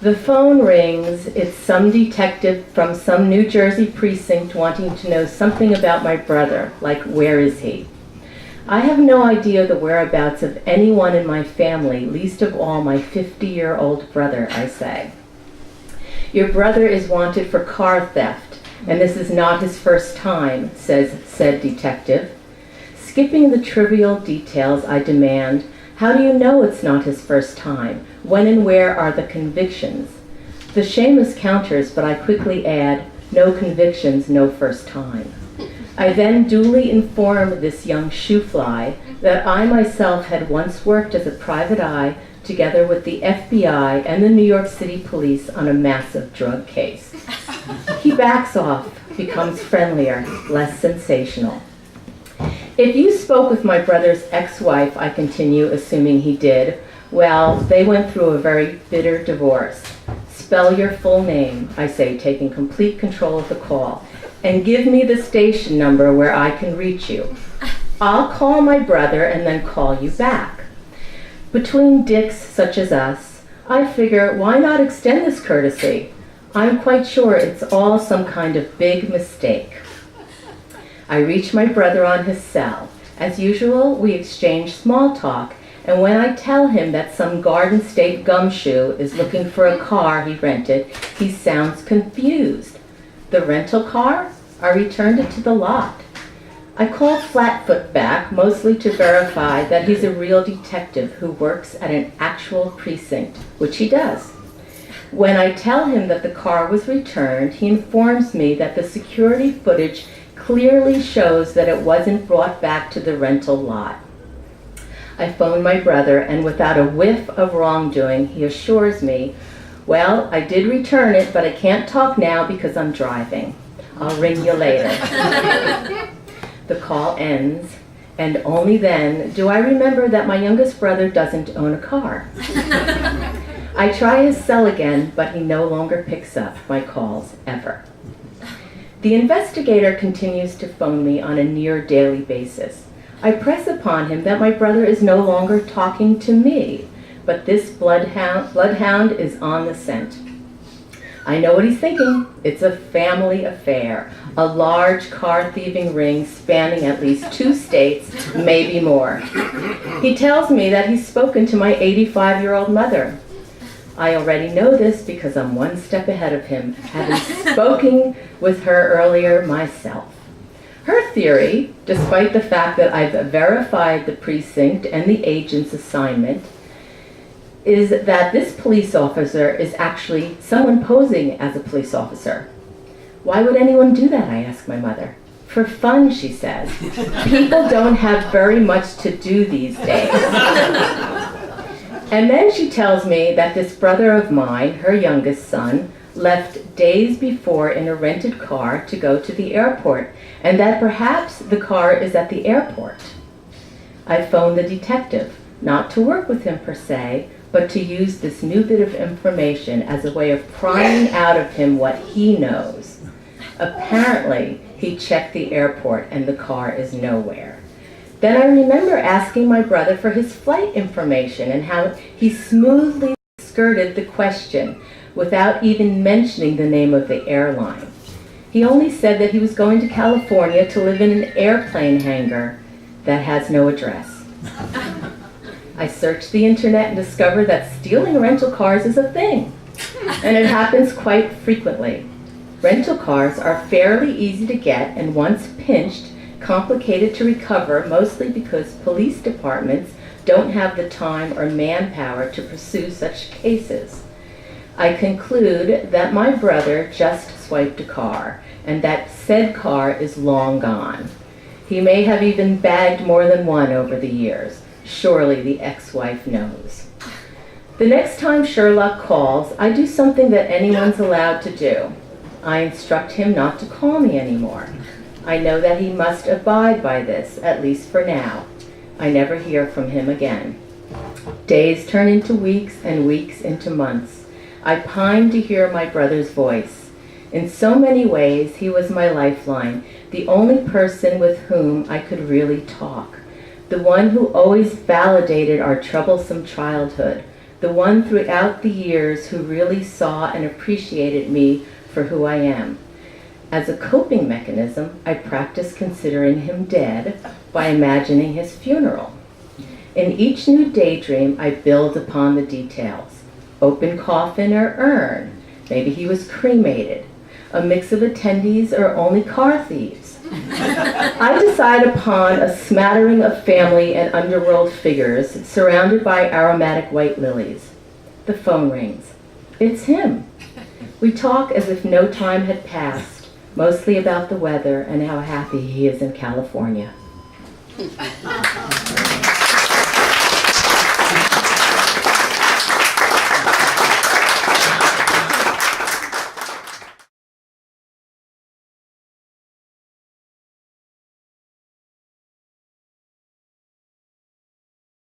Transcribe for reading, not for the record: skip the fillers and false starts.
The phone rings. It's some detective from some New Jersey precinct wanting to know something about my brother, like where is he? I have no idea the whereabouts of anyone in my family, least of all my 50-year-old brother, I say. Your brother is wanted for car theft, and this is not his first time, says said detective. Skipping the trivial details, I demand, how do you know it's not his first time? When and where are the convictions? The shameless counters, but I quickly add, no convictions, no first time. I then duly inform this young shoefly that I myself had once worked as a private eye together with the FBI and the New York City police on a massive drug case. He backs off, becomes friendlier, less sensational. If you spoke with my brother's ex-wife, I continue, assuming he did, well, they went through a very bitter divorce. Spell your full name, I say, taking complete control of the call, and give me the station number where I can reach you. I'll call my brother and then call you back. Between dicks such as us, I figure, why not extend this courtesy? I'm quite sure it's all some kind of big mistake. I reach my brother on his cell. As usual, we exchange small talk, and when I tell him that some Garden State gumshoe is looking for a car he rented, he sounds confused. The rental car? I returned it to the lot. I call Flatfoot back, mostly to verify that he's a real detective who works at an actual precinct, which he does. When I tell him that the car was returned, he informs me that the security footage clearly shows that it wasn't brought back to the rental lot. I phone my brother, and without a whiff of wrongdoing, he assures me, well, I did return it, but I can't talk now because I'm driving. I'll ring you later. The call ends, and only then do I remember that my youngest brother doesn't own a car. I try his cell again, but he no longer picks up my calls, ever. The investigator continues to phone me on a near daily basis. I press upon him that my brother is no longer talking to me, but this bloodhound is on the scent. I know what he's thinking. It's a family affair, a large car thieving ring spanning at least 2 states, maybe more. He tells me that he's spoken to my 85-year-old mother. I already know this because I'm one step ahead of him, having spoken with her earlier myself. Her theory, despite the fact that I've verified the precinct and the agent's assignment, is that this police officer is actually someone posing as a police officer. Why would anyone do that, I ask my mother. For fun, she says. People don't have very much to do these days. And then she tells me that this brother of mine, her youngest son, left days before in a rented car to go to the airport, and that perhaps the car is at the airport. I phoned the detective, not to work with him per se, but to use this new bit of information as a way of prying out of him what he knows. Apparently, he checked the airport and the car is nowhere. Then I remember asking my brother for his flight information and how he smoothly skirted the question without even mentioning the name of the airline. He only said that he was going to California to live in an airplane hangar that has no address. I searched the internet and discovered that stealing rental cars is a thing, and it happens quite frequently. Rental cars are fairly easy to get, and once pinched, complicated to recover, mostly because police departments don't have the time or manpower to pursue such cases. I conclude that my brother just swiped a car, and that said car is long gone. He may have even bagged more than one over the years. Surely the ex-wife knows. The next time Sherlock calls, I do something that anyone's allowed to do. I instruct him not to call me anymore. I know that he must abide by this, at least for now. I never hear from him again. Days turn into weeks and weeks into months. I pine to hear my brother's voice. In so many ways, he was my lifeline, the only person with whom I could really talk, the one who always validated our troublesome childhood, the one throughout the years who really saw and appreciated me for who I am. As a coping mechanism, I practice considering him dead by imagining his funeral. In each new daydream, I build upon the details. Open coffin or urn. Maybe he was cremated. A mix of attendees or only car thieves. I decide upon a smattering of family and underworld figures surrounded by aromatic white lilies. The phone rings. It's him. We talk as if no time had passed, mostly about the weather and how happy he is in California.